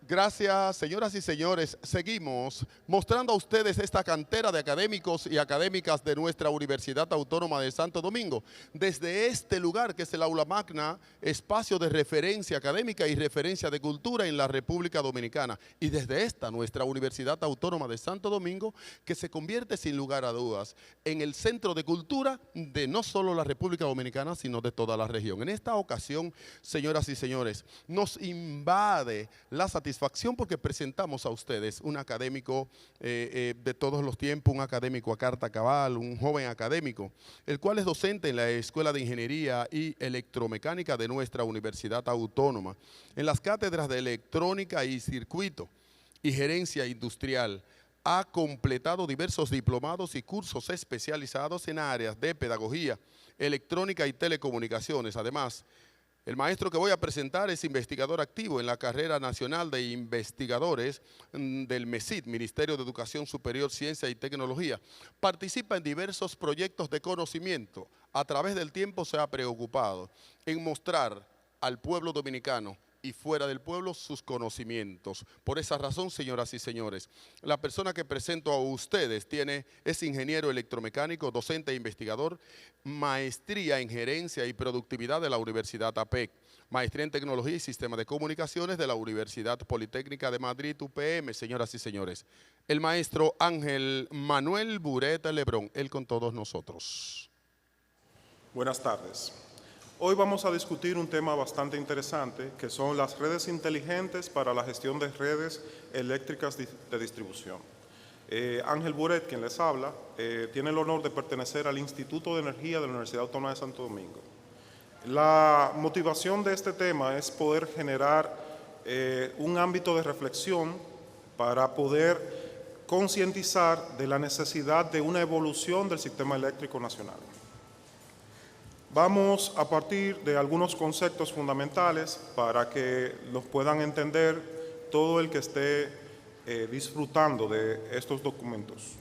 Gracias, señoras y señores. Seguimos mostrando a ustedes esta cantera de académicos y académicas de nuestra Universidad Autónoma de Santo Domingo. Desde este lugar, que es el Aula Magna, espacio de referencia académica y referencia de cultura en la República Dominicana. Y desde esta, nuestra Universidad Autónoma de Santo Domingo, que se convierte sin lugar a dudas en el centro de cultura de no solo la República Dominicana, sino de toda la región. En esta ocasión, señoras y señores, nos invade la satisfacción porque presentamos a ustedes un académico de todos los tiempos, un académico a carta cabal, un joven académico, el cual es docente en la Escuela de Ingeniería y Electromecánica de nuestra Universidad Autónoma, en las cátedras de Electrónica y Circuito y Gerencia Industrial. Ha completado diversos diplomados y cursos especializados en áreas de pedagogía, electrónica y telecomunicaciones. Además, el maestro que voy a presentar es investigador activo en la Carrera Nacional de Investigadores del MESID, Ministerio de Educación Superior, Ciencia y Tecnología. Participa en diversos proyectos de conocimiento. A través del tiempo se ha preocupado en mostrar al pueblo dominicano y fuera del pueblo sus conocimientos. Por esa razón, señoras y señores, la persona que presento a ustedes es ingeniero electromecánico, docente e investigador, maestría en gerencia y productividad de la Universidad APEC, maestría en tecnología y sistema de comunicaciones de la Universidad Politécnica de Madrid, UPM, señoras y señores. El maestro Ángel Manuel Buret Lebrón, él con todos nosotros. Buenas tardes. Hoy vamos a discutir un tema bastante interesante, que son las redes inteligentes para la gestión de redes eléctricas de distribución. Ángel Buret, quien les habla, tiene el honor de pertenecer al Instituto de Energía de la Universidad Autónoma de Santo Domingo. La motivación de este tema es poder generar un ámbito de reflexión para poder concientizar de la necesidad de una evolución del sistema eléctrico nacional. Vamos a partir de algunos conceptos fundamentales para que los puedan entender todo el que esté disfrutando de estos documentos.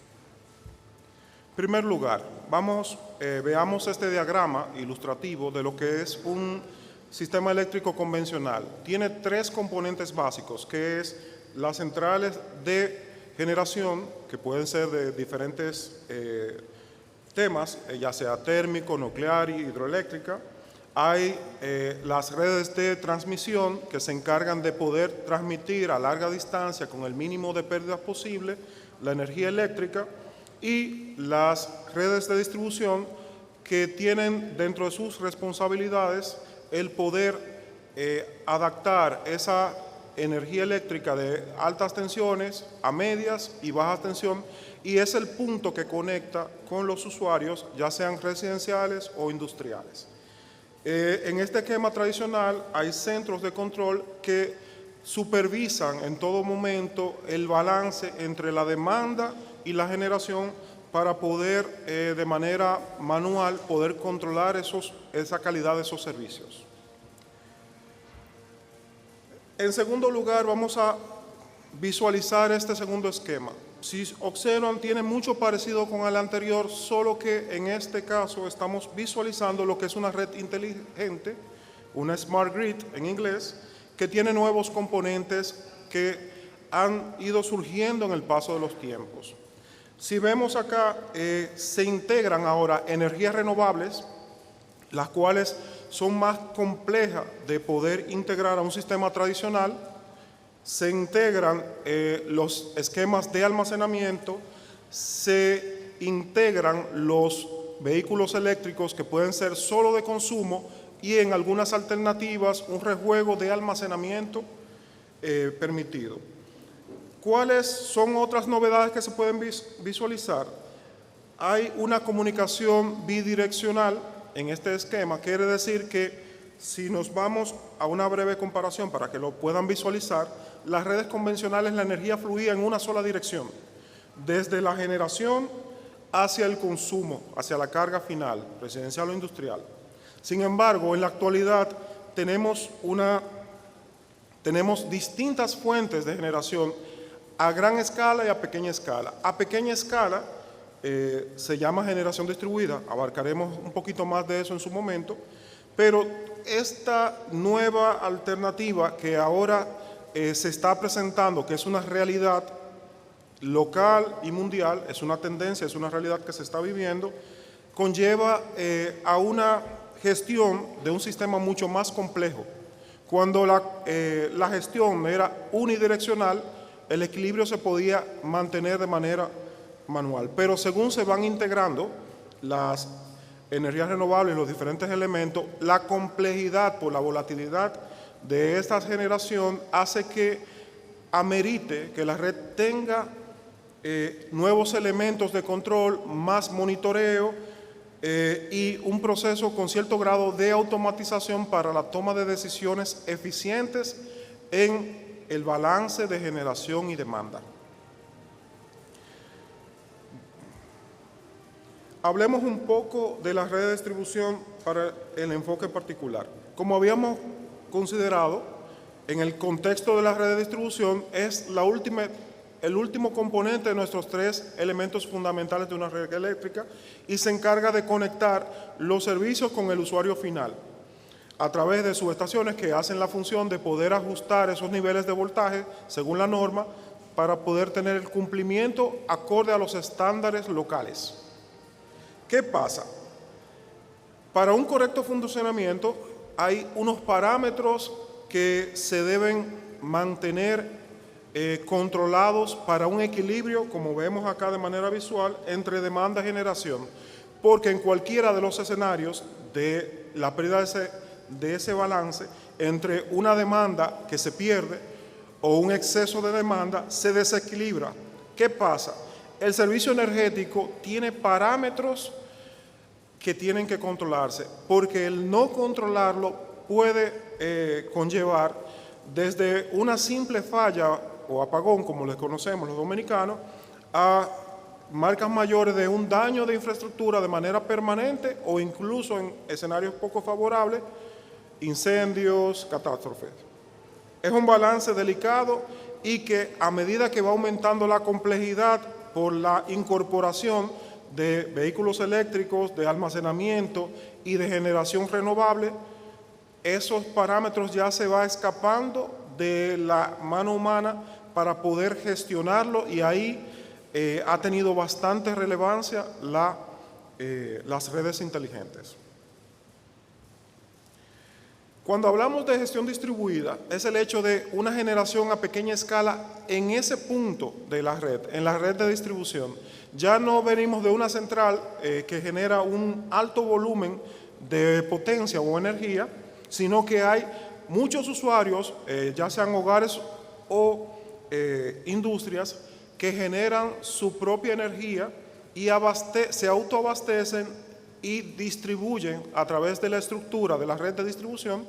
En primer lugar, veamos este diagrama ilustrativo de lo que es un sistema eléctrico convencional. Tiene tres componentes básicos, que es las centrales de generación, que pueden ser de diferentes temas, ya sea térmico, nuclear y hidroeléctrica. Hay las redes de transmisión que se encargan de poder transmitir a larga distancia con el mínimo de pérdidas posible la energía eléctrica, y las redes de distribución que tienen dentro de sus responsabilidades el poder adaptar esa energía eléctrica de altas tensiones a medias y bajas tensión, y es el punto que conecta con los usuarios, ya sean residenciales o industriales. En este esquema tradicional hay centros de control que supervisan en todo momento el balance entre la demanda y la generación para poder de manera manual poder controlar esa calidad de esos servicios. En segundo lugar, vamos a visualizar este segundo esquema. Si observan, tiene mucho parecido con el anterior, solo que en este caso estamos visualizando lo que es una red inteligente, una smart grid en inglés, que tiene nuevos componentes que han ido surgiendo en el paso de los tiempos. Si vemos acá, se integran ahora energías renovables, las cuales son más complejas de poder integrar a un sistema tradicional. Se integran los esquemas de almacenamiento, se integran los vehículos eléctricos que pueden ser solo de consumo, y en algunas alternativas un rejuego de almacenamiento permitido. ¿Cuáles son otras novedades que se pueden visualizar? Hay una comunicación bidireccional en este esquema. Quiere decir que si nos vamos a una breve comparación para que lo puedan visualizar, las redes convencionales, la energía fluía en una sola dirección, desde la generación hacia el consumo, hacia la carga final, residencial o industrial. Sin embargo, en la actualidad tenemos distintas fuentes de generación a gran escala y a pequeña escala. A pequeña escala se llama generación distribuida, abarcaremos un poquito más de eso en su momento, pero esta nueva alternativa que ahora se está presentando, que es una realidad local y mundial, es una tendencia, es una realidad que se está viviendo, conlleva a una gestión de un sistema mucho más complejo. Cuando la gestión era unidireccional, el equilibrio se podía mantener de manera manual, pero según se van integrando las energías renovables, los diferentes elementos, la complejidad por la volatilidad de esta generación hace que amerite que la red tenga nuevos elementos de control, más monitoreo y un proceso con cierto grado de automatización para la toma de decisiones eficientes en el balance de generación y demanda. Hablemos un poco de la red de distribución para el enfoque particular. Como habíamos considerado, en el contexto de la red de distribución es el último componente de nuestros tres elementos fundamentales de una red eléctrica y se encarga de conectar los servicios con el usuario final a través de subestaciones que hacen la función de poder ajustar esos niveles de voltaje según la norma para poder tener el cumplimiento acorde a los estándares locales. ¿Qué pasa? Para un correcto funcionamiento hay unos parámetros que se deben mantener controlados para un equilibrio, como vemos acá de manera visual, entre demanda y generación, porque en cualquiera de los escenarios de la pérdida de ese balance entre una demanda que se pierde o un exceso de demanda se desequilibra. ¿Qué pasa? El servicio energético tiene parámetros que tienen que controlarse, porque el no controlarlo puede conllevar desde una simple falla o apagón, como les conocemos los dominicanos, a marcas mayores de un daño de infraestructura de manera permanente o incluso en escenarios poco favorables, incendios, catástrofes. Es un balance delicado y que a medida que va aumentando la complejidad por la incorporación de vehículos eléctricos, de almacenamiento y de generación renovable, esos parámetros ya se va escapando de la mano humana para poder gestionarlo y ahí ha tenido bastante relevancia las redes inteligentes. Cuando hablamos de gestión distribuida, es el hecho de una generación a pequeña escala en ese punto de la red, en la red de distribución. Ya no venimos de una central que genera un alto volumen de potencia o energía, sino que hay muchos usuarios, ya sean hogares o industrias, que generan su propia energía y se autoabastecen y distribuyen a través de la estructura de la red de distribución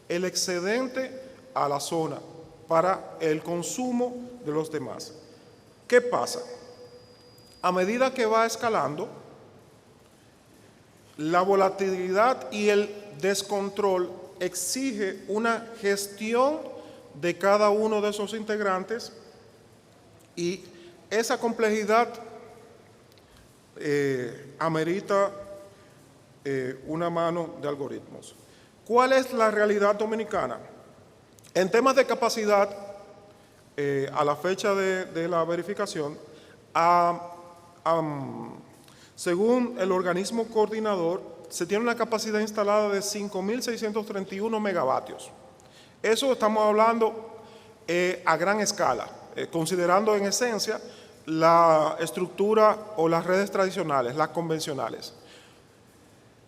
el excedente a la zona para el consumo de los demás. ¿Qué pasa? A medida que va escalando, la volatilidad y el descontrol exige una gestión de cada uno de esos integrantes y esa complejidad amerita una mano de algoritmos. ¿Cuál es la realidad dominicana? En temas de capacidad, a la fecha de la verificación, según el organismo coordinador, se tiene una capacidad instalada de 5.631 megavatios. Eso estamos hablando a gran escala, considerando en esencia la estructura o las redes tradicionales, las convencionales.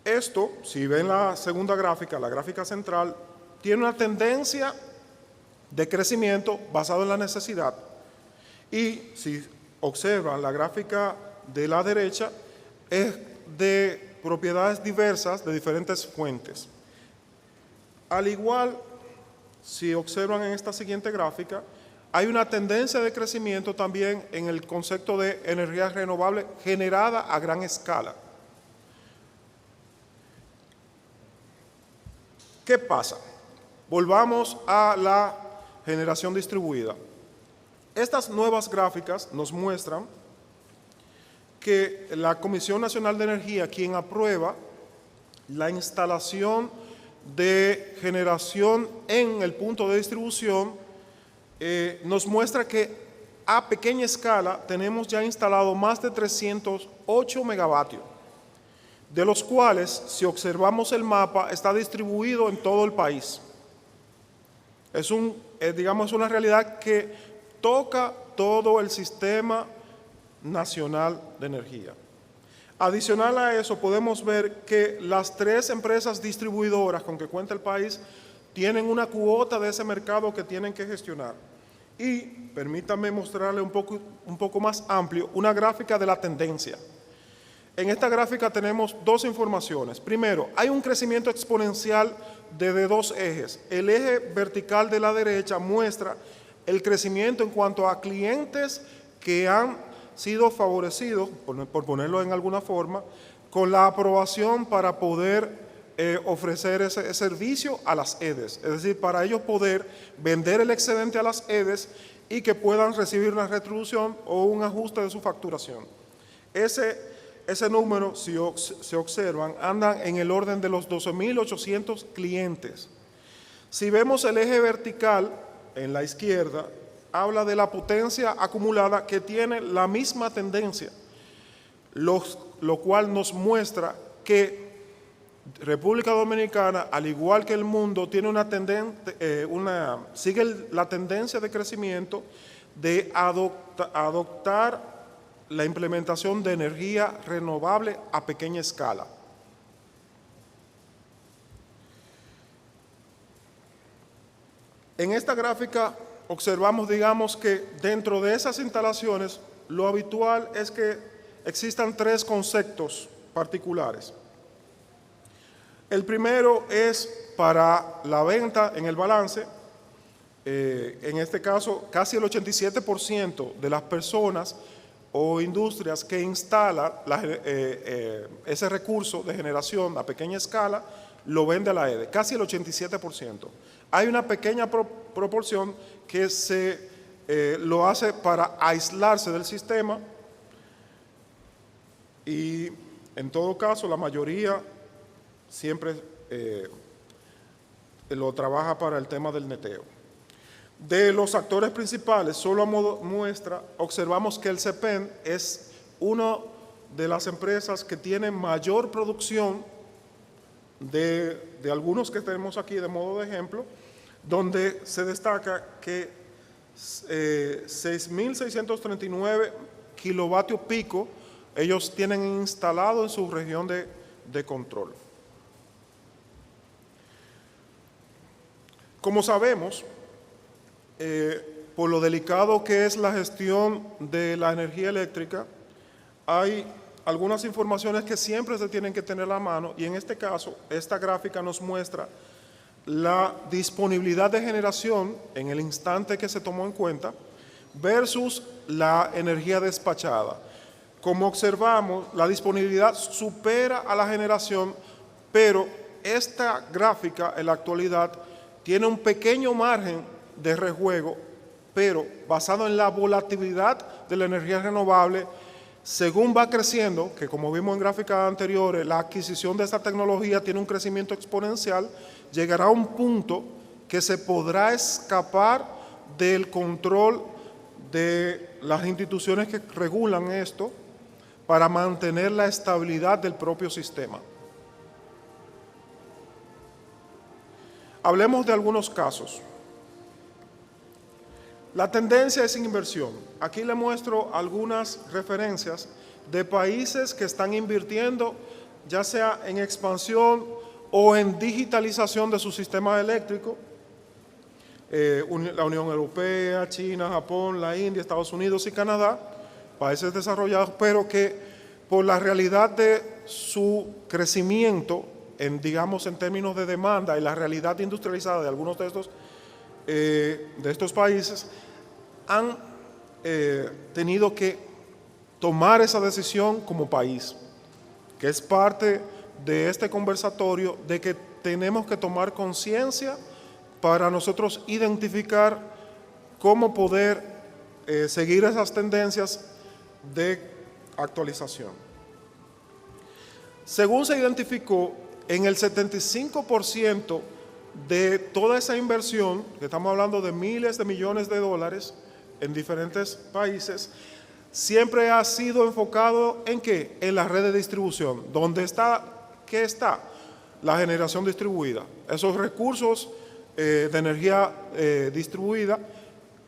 Esto, si ven la segunda gráfica, la gráfica central, tiene una tendencia de crecimiento basado en la necesidad. Y si observan la gráfica de la derecha, es de propiedades diversas de diferentes fuentes. Al igual, si observan en esta siguiente gráfica, hay una tendencia de crecimiento también en el concepto de energía renovable generada a gran escala. ¿Qué pasa? Volvamos a la generación distribuida. Estas nuevas gráficas nos muestran que la Comisión Nacional de Energía, quien aprueba la instalación de generación en el punto de distribución, nos muestra que a pequeña escala tenemos ya instalado más de 308 megavatios, de los cuales, si observamos el mapa, está distribuido en todo el país. Es digamos, una realidad que toca todo el sistema nacional de energía. Adicional a eso, podemos ver que las 3 empresas distribuidoras con que cuenta el país tienen una cuota de ese mercado que tienen que gestionar. Y permítanme mostrarle un poco más amplio una gráfica de la tendencia. En esta gráfica tenemos 2 informaciones. Primero, hay un crecimiento exponencial de 2 ejes. El eje vertical de la derecha muestra el crecimiento en cuanto a clientes que han sido favorecidos, por ponerlo en alguna forma, con la aprobación para poder ofrecer ese servicio a las EDES, es decir, para ellos poder vender el excedente a las EDES y que puedan recibir una retribución o un ajuste de su facturación. Ese número, si se observan, andan en el orden de los 12.800 clientes. Si vemos el eje vertical en la izquierda, habla de la potencia acumulada que tiene la misma tendencia, lo cual nos muestra que República Dominicana, al igual que el mundo, tiene sigue la tendencia de crecimiento de adoptar la implementación de energía renovable a pequeña escala. En esta gráfica observamos, digamos, que dentro de esas instalaciones lo habitual es que existan 3 conceptos particulares. El primero es para la venta en el balance. En este caso, casi el 87% de las personas o industrias que instalan ese recurso de generación a pequeña escala lo vende a la EDE, casi el 87%. Hay una pequeña proporción que lo hace para aislarse del sistema y en todo caso la mayoría siempre lo trabaja para el tema del neteo. De los actores principales, solo a modo muestra, observamos que el CEPEN es una de las empresas que tiene mayor producción de algunos que tenemos aquí de modo de ejemplo, donde se destaca que 6.639 kilovatios pico ellos tienen instalado en su región de control. Como sabemos, por lo delicado que es la gestión de la energía eléctrica, hay algunas informaciones que siempre se tienen que tener a la mano y en este caso, esta gráfica nos muestra la disponibilidad de generación en el instante que se tomó en cuenta versus la energía despachada. Como observamos, la disponibilidad supera a la generación, pero esta gráfica en la actualidad tiene un pequeño margen de rejuego, pero basado en la volatilidad de la energía renovable, según va creciendo, que como vimos en gráficas anteriores, la adquisición de esta tecnología tiene un crecimiento exponencial, llegará a un punto que se podrá escapar del control de las instituciones que regulan esto para mantener la estabilidad del propio sistema. Hablemos de algunos casos. La tendencia es inversión. Aquí le muestro algunas referencias de países que están invirtiendo, ya sea en expansión o en digitalización de su sistema eléctrico. La Unión Europea, China, Japón, la India, Estados Unidos y Canadá, países desarrollados, pero que por la realidad de su crecimiento, digamos en términos de demanda y la realidad industrializada de algunos de estos países, han tenido que tomar esa decisión como país, que es parte de este conversatorio de que tenemos que tomar conciencia para nosotros identificar cómo poder seguir esas tendencias de actualización. Según se identificó, en el 75% de toda esa inversión, que estamos hablando de miles de millones de dólares en diferentes países, siempre ha sido enfocado ¿en qué? En la red de distribución. ¿Dónde está? ¿Qué está? La generación distribuida. Esos recursos de energía distribuida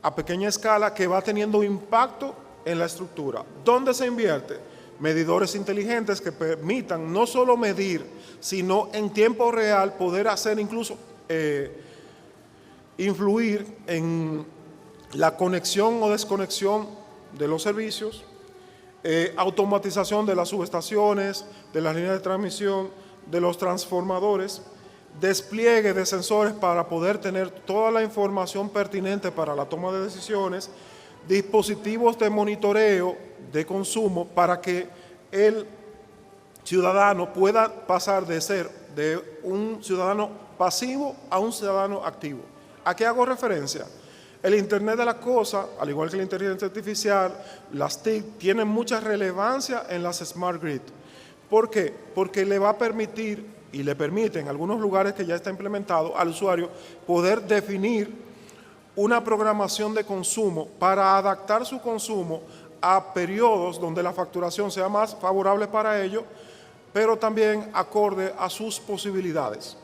a pequeña escala que va teniendo impacto en la estructura. ¿Dónde se invierte? Medidores inteligentes que permitan no solo medir, sino en tiempo real poder hacer incluso influir en la conexión o desconexión de los servicios, automatización de las subestaciones, de las líneas de transmisión, de los transformadores, despliegue de sensores para poder tener toda la información pertinente para la toma de decisiones, dispositivos de monitoreo de consumo para que el ciudadano pueda pasar de ser de un ciudadano pasivo a un ciudadano activo. ¿A qué hago referencia? El Internet de las Cosas, al igual que la inteligencia artificial, las TIC, tienen mucha relevancia en las Smart Grid. ¿Por qué? Porque le va a permitir, y le permite en algunos lugares que ya está implementado, al usuario poder definir una programación de consumo para adaptar su consumo a periodos donde la facturación sea más favorable para ello, pero también acorde a sus posibilidades.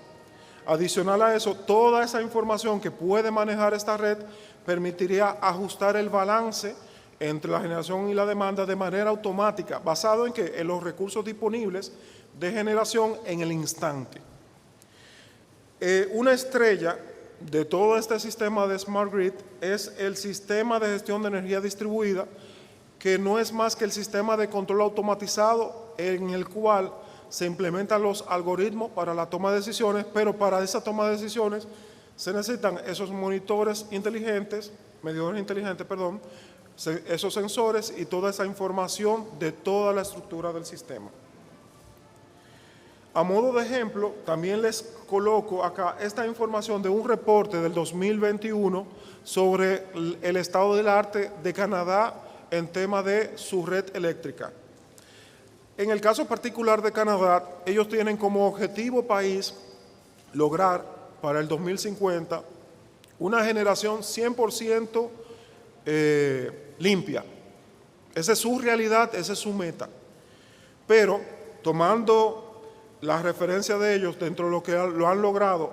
Adicional a eso, toda esa información que puede manejar esta red permitiría ajustar el balance entre la generación y la demanda de manera automática, basado en que en los recursos disponibles de generación en el instante. Una estrella de todo este sistema de Smart Grid es el sistema de gestión de energía distribuida, que no es más que el sistema de control automatizado en el cual se implementan los algoritmos para la toma de decisiones, pero para esa toma de decisiones se necesitan esos monitores inteligentes, medidores inteligentes, perdón, esos sensores y toda esa información de toda la estructura del sistema. A modo de ejemplo, también les coloco acá esta información de un reporte del 2021 sobre el estado del arte de Canadá en tema de su red eléctrica. En el caso particular de Canadá, ellos tienen como objetivo país lograr para el 2050 una generación 100% limpia. Esa es su realidad, esa es su meta. Pero tomando la referencia de ellos dentro de lo que lo han logrado,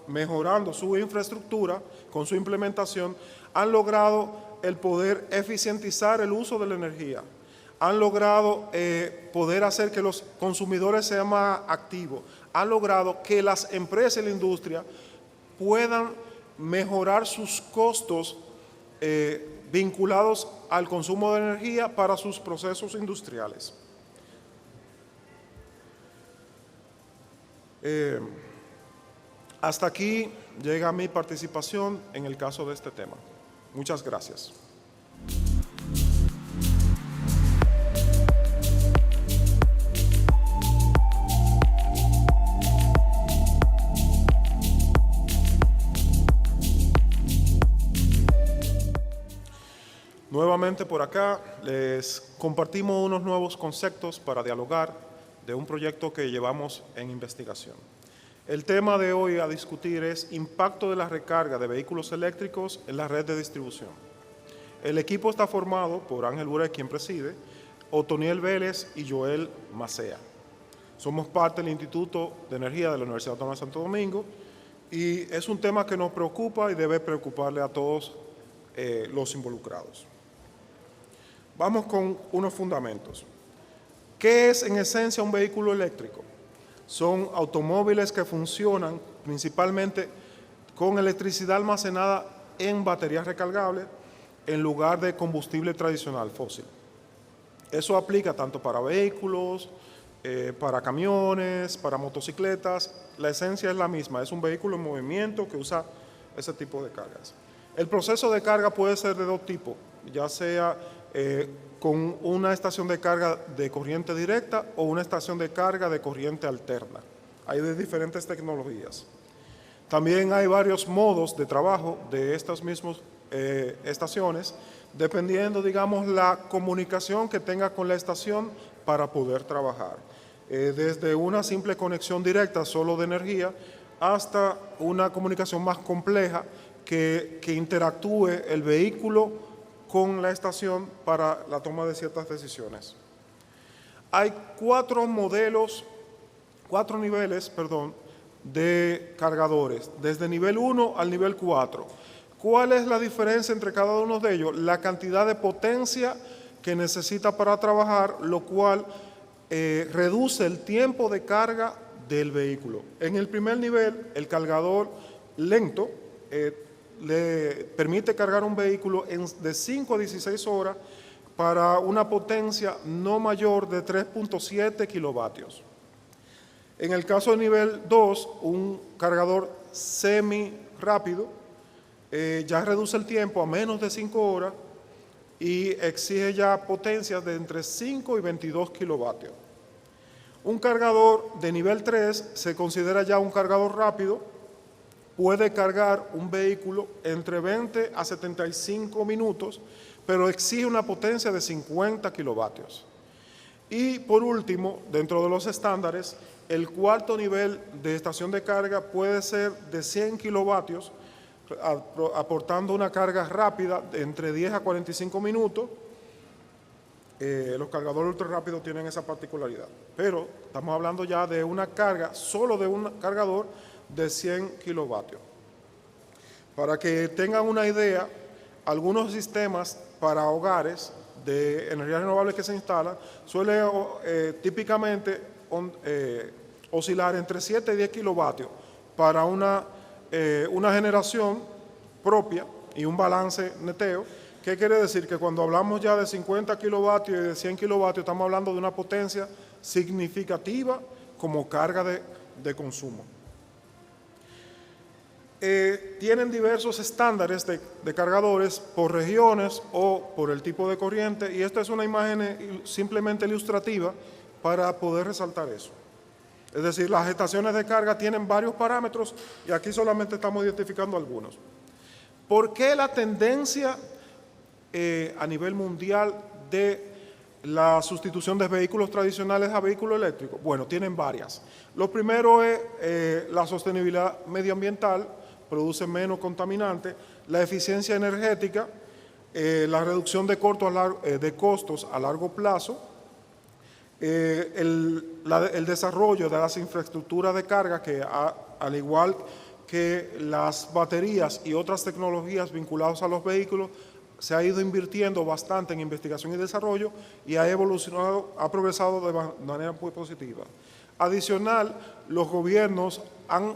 mejorando su infraestructura con su implementación, han logrado el poder eficientizar el uso de la energía, han logrado poder hacer que los consumidores sean más activos, han logrado que las empresas y la industria puedan mejorar sus costos vinculados al consumo de energía para sus procesos industriales. Hasta aquí llega mi participación en el caso de este tema. Muchas gracias. Nuevamente por acá les compartimos unos nuevos conceptos para dialogar de un proyecto que llevamos en investigación. El tema de hoy a discutir es impacto de la recarga de vehículos eléctricos en la red de distribución. El equipo está formado por Ángel Burek, quien preside, Otoniel Vélez y Joel Macea. Somos parte del Instituto de Energía de la Universidad Autónoma de Santo Domingo y es un tema que nos preocupa y debe preocuparle a todos los involucrados. Vamos con unos fundamentos. ¿Qué es en esencia un vehículo eléctrico? Son automóviles que funcionan principalmente con electricidad almacenada en baterías recargables en lugar de combustible tradicional fósil. Eso aplica tanto para vehículos, para camiones, para motocicletas. La esencia es la misma, es un vehículo en movimiento que usa ese tipo de cargas. El proceso de carga puede ser de dos tipos, ya sea con una estación de carga de corriente directa o una estación de carga de corriente alterna. Hay de diferentes tecnologías. También hay varios modos de trabajo de estas mismas estaciones, dependiendo, digamos, la comunicación que tenga con la estación para poder trabajar. Desde una simple conexión directa solo de energía hasta una comunicación más compleja que interactúe el vehículo con la estación para la toma de ciertas decisiones. Hay cuatro niveles de cargadores, desde nivel 1 al nivel 4. ¿Cuál es la diferencia entre cada uno de ellos? La cantidad de potencia que necesita para trabajar, lo cual reduce el tiempo de carga del vehículo. En el primer nivel, el cargador lento le permite cargar un vehículo de 5 a 16 horas para una potencia no mayor de 3.7 kilovatios. En el caso del nivel 2, un cargador semi rápido ya reduce el tiempo a menos de 5 horas y exige ya potencias de entre 5 y 22 kilovatios. Un cargador de nivel 3 se considera ya un cargador rápido, puede cargar un vehículo entre 20 a 75 minutos, pero exige una potencia de 50 kilovatios. Y por último, dentro de los estándares, el cuarto nivel de estación de carga puede ser de 100 kilovatios, aportando una carga rápida de entre 10 a 45 minutos. Los cargadores ultra rápidos tienen esa particularidad, pero estamos hablando ya de una carga, solo de un cargador de 100 kilovatios. Para que tengan una idea, algunos sistemas para hogares de energía renovable que se instalan suelen típicamente oscilar entre 7 y 10 kilovatios para una generación propia y un balance neteo. ¿Qué quiere decir? Que cuando hablamos ya de 50 kilovatios y de 100 kilovatios, estamos hablando de una potencia significativa como carga de consumo. Tienen diversos estándares de cargadores por regiones o por el tipo de corriente, y esta es una imagen simplemente ilustrativa para poder resaltar eso. Es decir, las estaciones de carga tienen varios parámetros y aquí solamente estamos identificando algunos. ¿Por qué la tendencia a nivel mundial de la sustitución de vehículos tradicionales a vehículos eléctricos? Bueno, tienen varias. Lo primero es la sostenibilidad medioambiental, produce menos contaminantes, la eficiencia energética, la reducción de costos a largo plazo, el desarrollo de las infraestructuras de carga que al igual que las baterías y otras tecnologías vinculadas a los vehículos, se ha ido invirtiendo bastante en investigación y desarrollo y ha evolucionado, ha progresado de manera muy positiva. Adicional, los gobiernos han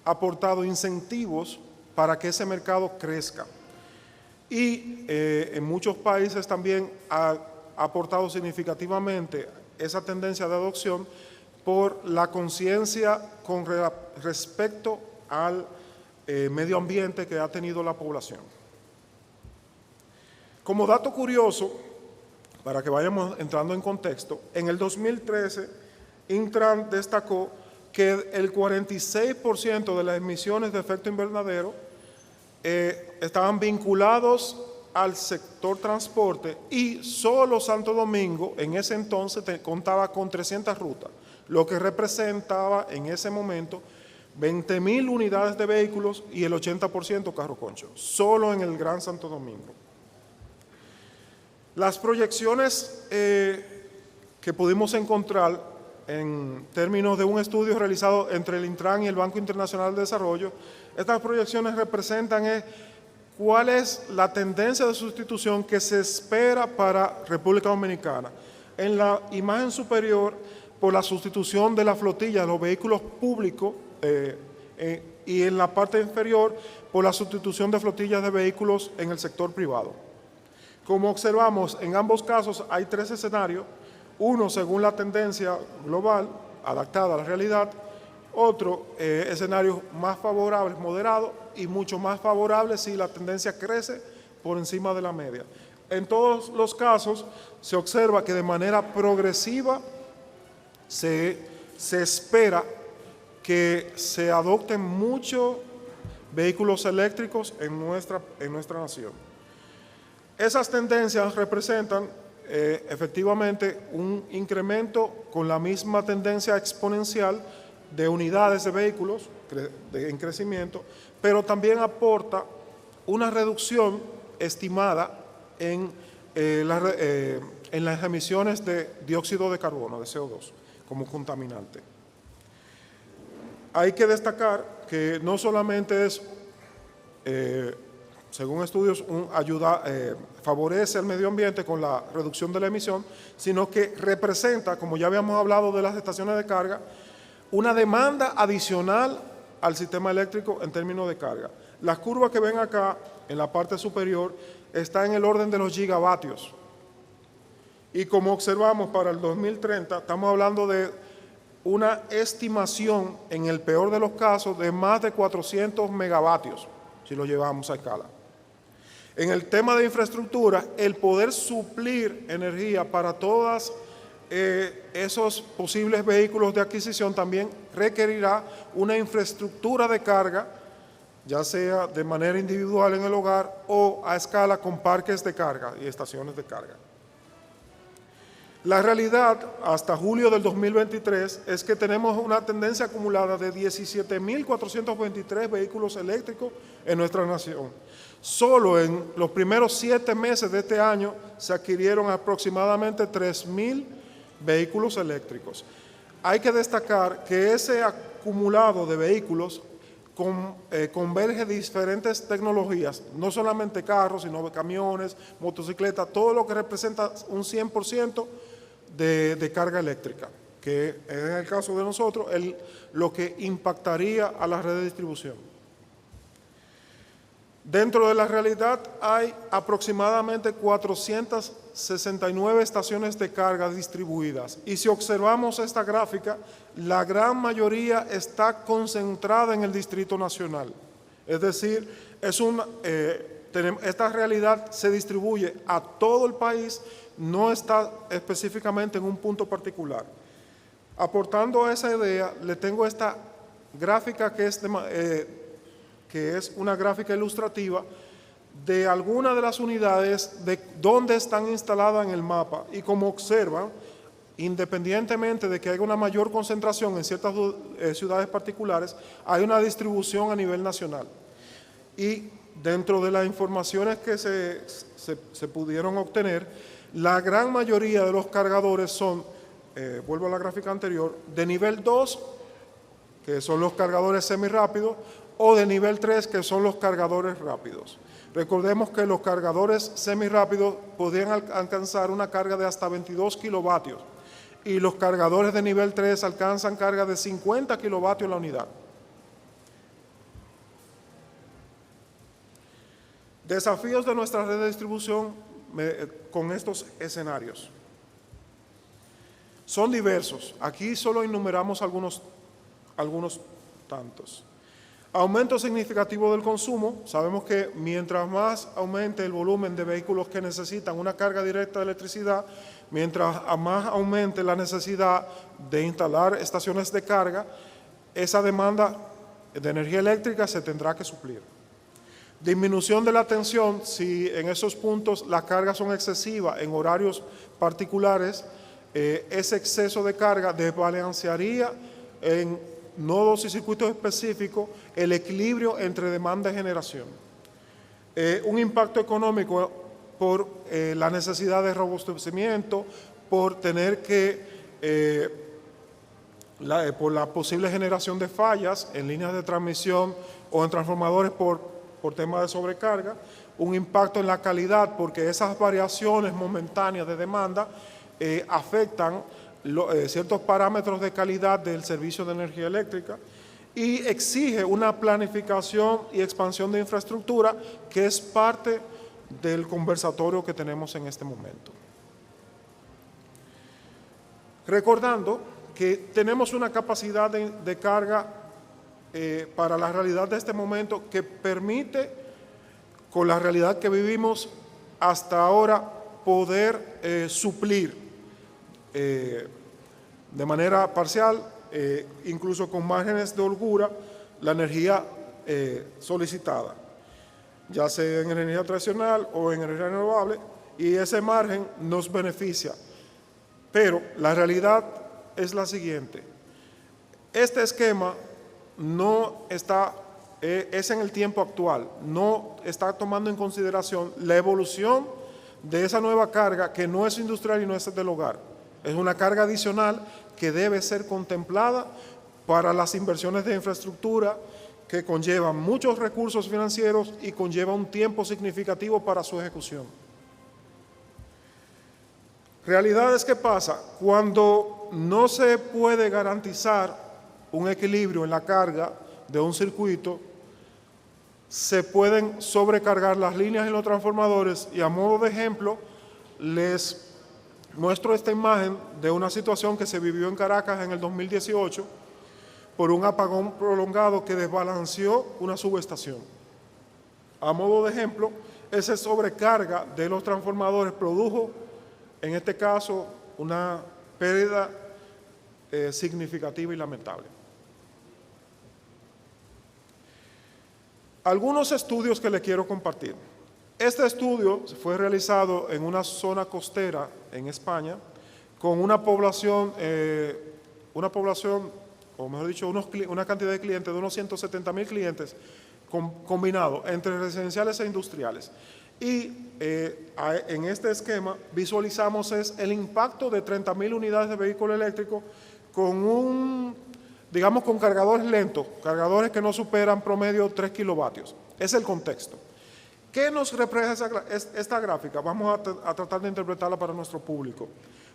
aportado incentivos para que ese mercado crezca. Y en muchos países también ha aportado significativamente esa tendencia de adopción por la conciencia con respecto al medio ambiente que ha tenido la población. Como dato curioso, para que vayamos entrando en contexto, en el 2013, Intran destacó que el 46% de las emisiones de efecto invernadero estaban vinculados al sector transporte y solo Santo Domingo en ese entonces contaba con 300 rutas, lo que representaba en ese momento 20.000 unidades de vehículos y el 80% carro concho, solo en el Gran Santo Domingo. Las proyecciones que pudimos encontrar en términos de un estudio realizado entre el Intran y el Banco Internacional de Desarrollo, estas proyecciones representan cuál es la tendencia de sustitución que se espera para República Dominicana. En la imagen superior, por la sustitución de la flotilla de los vehículos públicos y en la parte inferior, por la sustitución de flotillas de vehículos en el sector privado. Como observamos, en ambos casos hay tres escenarios, uno según la tendencia global, adaptada a la realidad, otro escenario más favorable, moderado, y mucho más favorable si la tendencia crece por encima de la media. En todos los casos se observa que de manera progresiva se espera que se adopten muchos vehículos eléctricos en nuestra nación. Esas tendencias representan efectivamente un incremento con la misma tendencia exponencial de unidades de vehículos en crecimiento, pero también aporta una reducción estimada en las emisiones de dióxido de carbono, de CO2, como contaminante. Hay que destacar que no solamente es, según estudios, favorece al medio ambiente con la reducción de la emisión, sino que representa, como ya habíamos hablado de las estaciones de carga, una demanda adicional al sistema eléctrico en términos de carga. Las curvas que ven acá, en la parte superior, está en el orden de los gigavatios. Y como observamos para el 2030, estamos hablando de una estimación, en el peor de los casos, de más de 400 megavatios, si lo llevamos a escala. En el tema de infraestructura, el poder suplir energía para todos esos posibles vehículos de adquisición también requerirá una infraestructura de carga, ya sea de manera individual en el hogar o a escala con parques de carga y estaciones de carga. La realidad, hasta julio del 2023, es que tenemos una tendencia acumulada de 17.423 vehículos eléctricos en nuestra nación. Solo en los primeros 7 meses de este año se adquirieron aproximadamente 3.000 vehículos eléctricos. Hay que destacar que ese acumulado de vehículos converge diferentes tecnologías, no solamente carros, sino camiones, motocicletas, todo lo que representa un 100% de carga eléctrica, que en el caso de nosotros lo que impactaría a la red de distribución. Dentro de la realidad hay aproximadamente 469 estaciones de carga distribuidas y si observamos esta gráfica, la gran mayoría está concentrada en el Distrito Nacional. Es decir, esta realidad se distribuye a todo el país, no está específicamente en un punto particular. Aportando a esa idea, le tengo esta gráfica que es una gráfica ilustrativa de algunas de las unidades de dónde están instaladas en el mapa y como observan, independientemente de que haya una mayor concentración en ciertas ciudades particulares, hay una distribución a nivel nacional. Y dentro de las informaciones que se pudieron obtener, la gran mayoría de los cargadores son, vuelvo a la gráfica anterior, de nivel 2, que son los cargadores semirápidos, o de nivel 3, que son los cargadores rápidos. Recordemos que los cargadores semirápidos podrían alcanzar una carga de hasta 22 kilovatios y los cargadores de nivel 3 alcanzan carga de 50 kilovatios la unidad. Desafíos de nuestra red de distribución con estos escenarios. Son diversos. Aquí solo enumeramos algunos tantos. Aumento significativo del consumo. Sabemos que mientras más aumente el volumen de vehículos que necesitan una carga directa de electricidad, mientras más aumente la necesidad de instalar estaciones de carga, esa demanda de energía eléctrica se tendrá que suplir. Disminución de la tensión, si en esos puntos las cargas son excesivas en horarios particulares, ese exceso de carga desbalancearía en nodos y circuitos específicos el equilibrio entre demanda y generación. Un impacto económico por la necesidad de robustecimiento, por tener que, por la posible generación de fallas en líneas de transmisión o en transformadores por tema de sobrecarga, un impacto en la calidad porque esas variaciones momentáneas de demanda afectan ciertos parámetros de calidad del servicio de energía eléctrica y exige una planificación y expansión de infraestructura que es parte del conversatorio que tenemos en este momento. Recordando que tenemos una capacidad de carga para la realidad de este momento que permite, con la realidad que vivimos hasta ahora, poder suplir de manera parcial, incluso con márgenes de holgura, la energía solicitada, ya sea en energía tradicional o en energía renovable, y ese margen nos beneficia. Pero la realidad es la siguiente. Este esquema no está, es en el tiempo actual, no está tomando en consideración la evolución de esa nueva carga que no es industrial y no es del hogar. Es una carga adicional que debe ser contemplada para las inversiones de infraestructura que conllevan muchos recursos financieros y conlleva un tiempo significativo para su ejecución. Realidades que pasa cuando no se puede garantizar un equilibrio en la carga de un circuito, se pueden sobrecargar las líneas en los transformadores y a modo de ejemplo les muestro esta imagen de una situación que se vivió en Caracas en el 2018 por un apagón prolongado que desbalanceó una subestación. A modo de ejemplo, esa sobrecarga de los transformadores produjo, en este caso, una pérdida significativa y lamentable. Algunos estudios que le quiero compartir. Este estudio fue realizado en una zona costera en España con una población, o mejor dicho, una cantidad de clientes de unos 170.000 clientes combinados entre residenciales e industriales. Y en este esquema visualizamos el impacto de 30.000 unidades de vehículo eléctrico con con cargadores lentos, cargadores que no superan promedio 3 kilovatios. Es el contexto. ¿Qué nos representa esta gráfica? Vamos a tratar de interpretarla para nuestro público.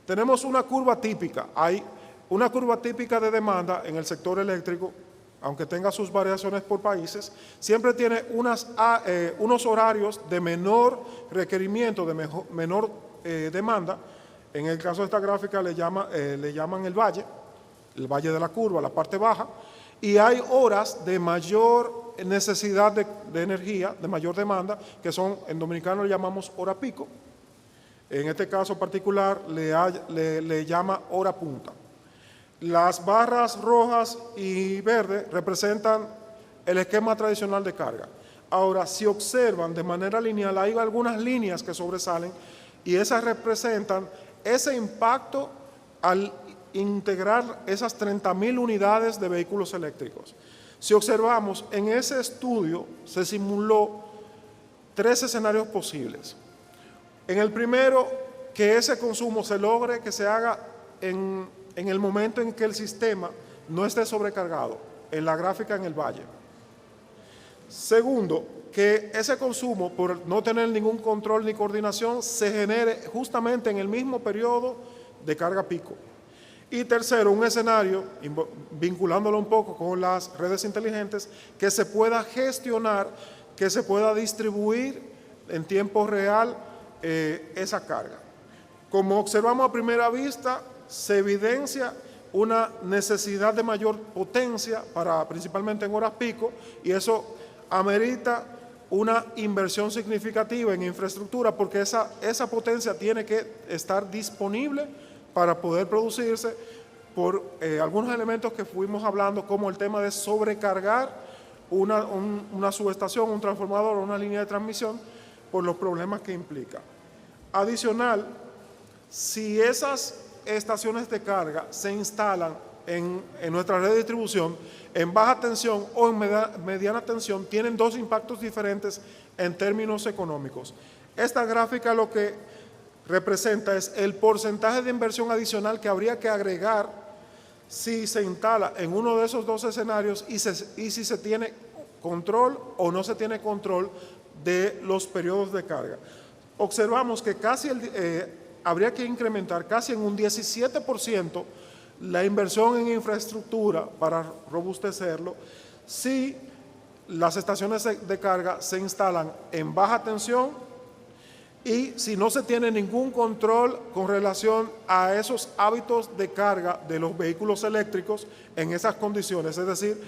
Tenemos una curva típica. Hay una curva típica de demanda en el sector eléctrico, aunque tenga sus variaciones por países, siempre tiene unos horarios de menor requerimiento, de menor demanda. En el caso de esta gráfica le llaman el valle de la curva, la parte baja, y hay horas de mayor necesidad de energía, de mayor demanda, que son, en dominicano le llamamos hora pico. En este caso particular le llama hora punta. Las barras rojas y verdes representan el esquema tradicional de carga. Ahora, si observan de manera lineal, hay algunas líneas que sobresalen y esas representan ese impacto al integrar esas 30.000 unidades de vehículos eléctricos. Si observamos, en ese estudio se simuló 3 escenarios posibles. En el primero, que ese consumo se logre, que se haga en el momento en que el sistema no esté sobrecargado, en la gráfica en el valle. Segundo, que ese consumo, por no tener ningún control ni coordinación, se genere justamente en el mismo periodo de carga pico. Y tercero, un escenario, vinculándolo un poco con las redes inteligentes, que se pueda gestionar, que se pueda distribuir en tiempo real esa carga. Como observamos a primera vista, se evidencia una necesidad de mayor potencia, principalmente en horas pico, y eso amerita una inversión significativa en infraestructura, porque esa potencia tiene que estar disponible para poder producirse por algunos elementos que fuimos hablando, como el tema de sobrecargar una subestación, un transformador o una línea de transmisión, por los problemas que implica. Adicional, si esas estaciones de carga se instalan en nuestra red de distribución, en baja tensión o en mediana tensión, tienen 2 impactos diferentes en términos económicos. Esta gráfica lo que representa es el porcentaje de inversión adicional que habría que agregar si se instala en uno de esos 2 escenarios y si se tiene control o no se tiene control de los periodos de carga. Observamos que habría que incrementar casi en un 17% la inversión en infraestructura para robustecerlo si las estaciones de carga se instalan en baja tensión y si no se tiene ningún control con relación a esos hábitos de carga de los vehículos eléctricos en esas condiciones, es decir,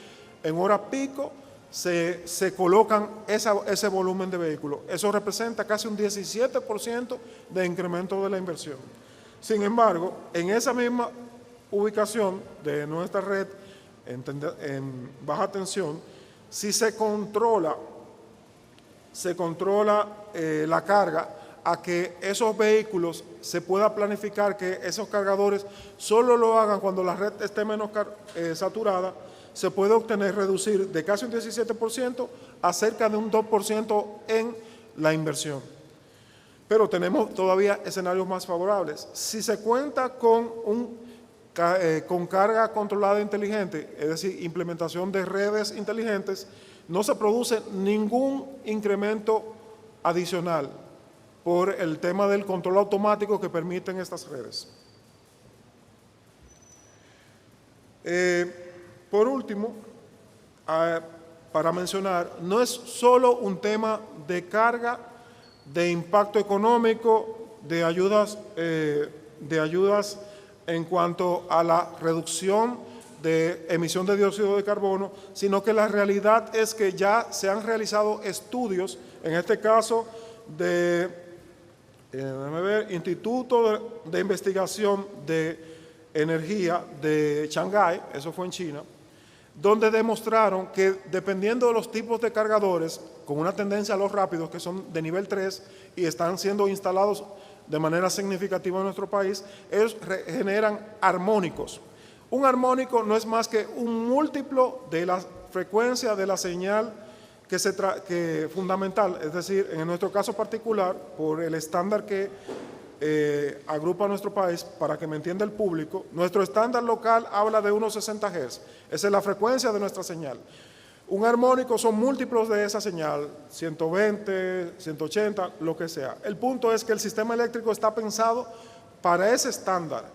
en hora pico se colocan ese volumen de vehículos. Eso representa casi un 17% de incremento de la inversión. Sin embargo, en esa misma ubicación de nuestra red en baja tensión, si se controla la carga, a que esos vehículos se pueda planificar que esos cargadores solo lo hagan cuando la red esté menos saturada, se puede obtener reducir de casi un 17% a cerca de un 2% en la inversión. Pero tenemos todavía escenarios más favorables. Si se cuenta con carga controlada inteligente, es decir, implementación de redes inteligentes, no se produce ningún incremento adicional por el tema del control automático que permiten estas redes. Por último, para mencionar, no es solo un tema de carga, de impacto económico, de ayudas en cuanto a la reducción de emisión de dióxido de carbono, sino que la realidad es que ya se han realizado estudios, en este caso de Instituto de Investigación de Energía de Shanghái, eso fue en China, donde demostraron que dependiendo de los tipos de cargadores, con una tendencia a los rápidos, que son de nivel 3 y están siendo instalados de manera significativa en nuestro país, ellos generan armónicos. Un armónico no es más que un múltiplo de la frecuencia de la señal que fundamental, es decir, en nuestro caso particular, por el estándar que agrupa nuestro país, para que me entienda el público, nuestro estándar local habla de unos 60 Hz, esa es la frecuencia de nuestra señal. Un armónico son múltiplos de esa señal, 120, 180, lo que sea. El punto es que el sistema eléctrico está pensado para ese estándar.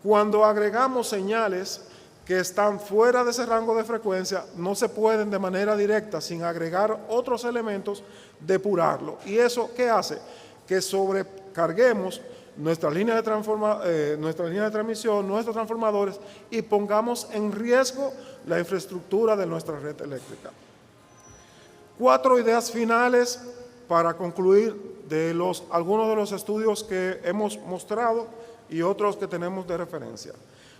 Cuando agregamos señales que están fuera de ese rango de frecuencia, no se pueden de manera directa, sin agregar otros elementos, depurarlo. ¿Y eso qué hace? Que sobrecarguemos nuestra línea de transmisión, nuestros transformadores, y pongamos en riesgo la infraestructura de nuestra red eléctrica. 4 ideas finales para concluir de algunos de los estudios que hemos mostrado y otros que tenemos de referencia.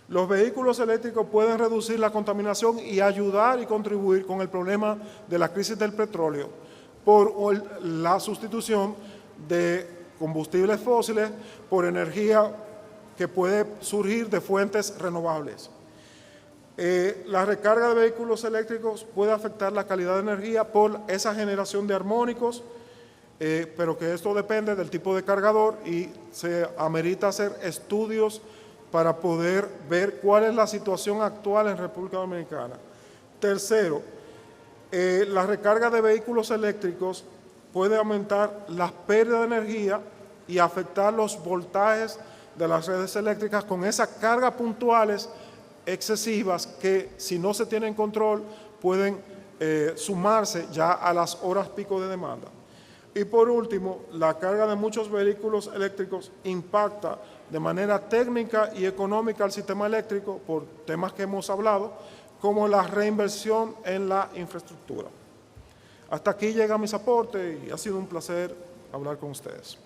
Los vehículos eléctricos pueden reducir la contaminación y ayudar y contribuir con el problema de la crisis del petróleo por la sustitución de combustibles fósiles por energía que puede surgir de fuentes renovables. La recarga de vehículos eléctricos puede afectar la calidad de energía por esa generación de armónicos, pero que esto depende del tipo de cargador y se amerita hacer estudios para poder ver cuál es la situación actual en República Dominicana. Tercero, la recarga de vehículos eléctricos puede aumentar las pérdidas de energía y afectar los voltajes de las redes eléctricas con esas cargas puntuales excesivas que, si no se tienen control, pueden sumarse ya a las horas pico de demanda. Y por último, la carga de muchos vehículos eléctricos impacta de manera técnica y económica al sistema eléctrico por temas que hemos hablado, como la reinversión en la infraestructura. Hasta aquí llega mis aportes y ha sido un placer hablar con ustedes.